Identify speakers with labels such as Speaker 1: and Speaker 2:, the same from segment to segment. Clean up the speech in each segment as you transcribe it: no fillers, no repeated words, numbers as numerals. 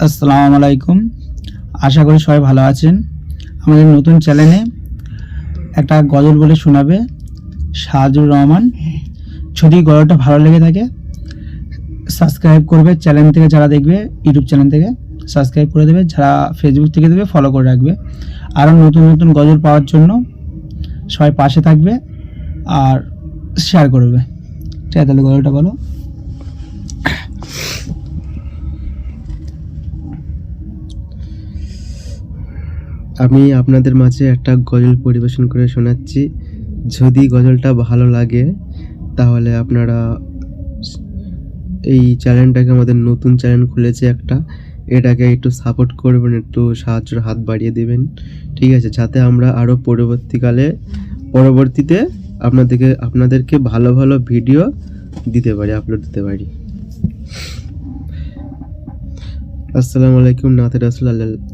Speaker 1: আসসালামু আলাইকুম। আশা করি সবাই ভালো আছেন। আমাদের নতুন চ্যানেলে একটা গজল বলে শোনাবে সাহাজুর রহমান। যদি গজলটা ভালো লেগে থাকে সাবস্ক্রাইব করবে, চ্যানেল থেকে যারা দেখবে ইউটিউব চ্যানেল থেকে সাবস্ক্রাইব করে দেবে, যারা ফেসবুক থেকে দেবে ফলো করে রাখবে। আরও নতুন নতুন গজল পাওয়ার জন্য সবাই পাশে থাকবে আর শেয়ার করবে। ঠিক আছে, তাহলে গজলটা বলো।
Speaker 2: আমি আপনাদের মাঝে একটা গজল পরিবেশন করে শোনাচ্ছি। যদি গজলটা ভালো লাগে তাহলে আপনারা এই চ্যানেলটাকে, আমাদের নতুন চ্যানেল খুলেছে একটা, এটাকে একটু সাপোর্ট করবেন, একটু সাহায্যের হাত বাড়িয়ে দেবেন, ঠিক আছে, যাতে আমরা আরও পরবর্তীতে আপনাদেরকে ভালো ভালো ভিডিও দিতে পারি, আপলোড দিতে পারি। আসসালামু আলাইকুম। নাতে রাসূল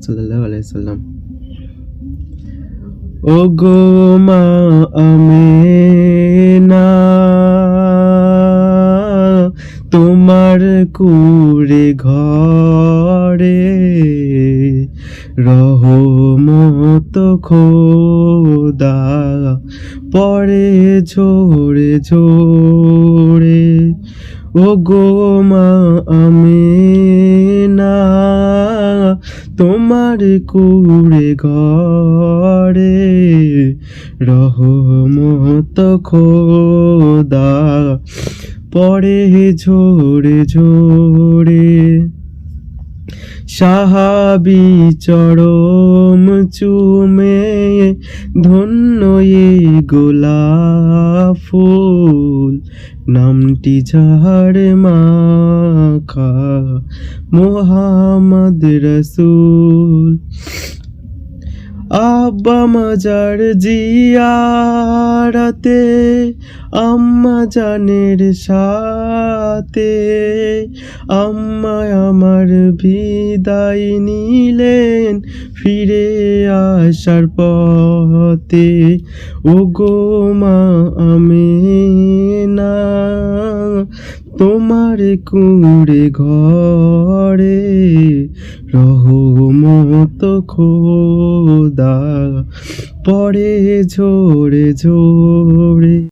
Speaker 2: সাল্লাল্লাহু আলাইহি সাল্লাম। ও গো মা আমেনা, তোমার কুড়ে ঘরে রহমত খোদা পড়ে ঝরে ঝরে। ও গো মা আমেনা, তোমার কুড়ে ঘরে রহমত খোদা পড়ে ঝরে ঝরে। সাহাবি চরম চুমে ধন্য এ গোলাপ ফুল, নামটি যার মাখা মুহাম্মদ রাসূল। আব্বা মাজার জিয়ারতে আম্মা জানের সাথে, আম্মা আমার বিদায় নিলেন ফিরে আসার পথে। ও গো মা আমেনা, তোমার কুড়ে ঘরে রহমত খোদা পড়ে ঝরে ঝরে।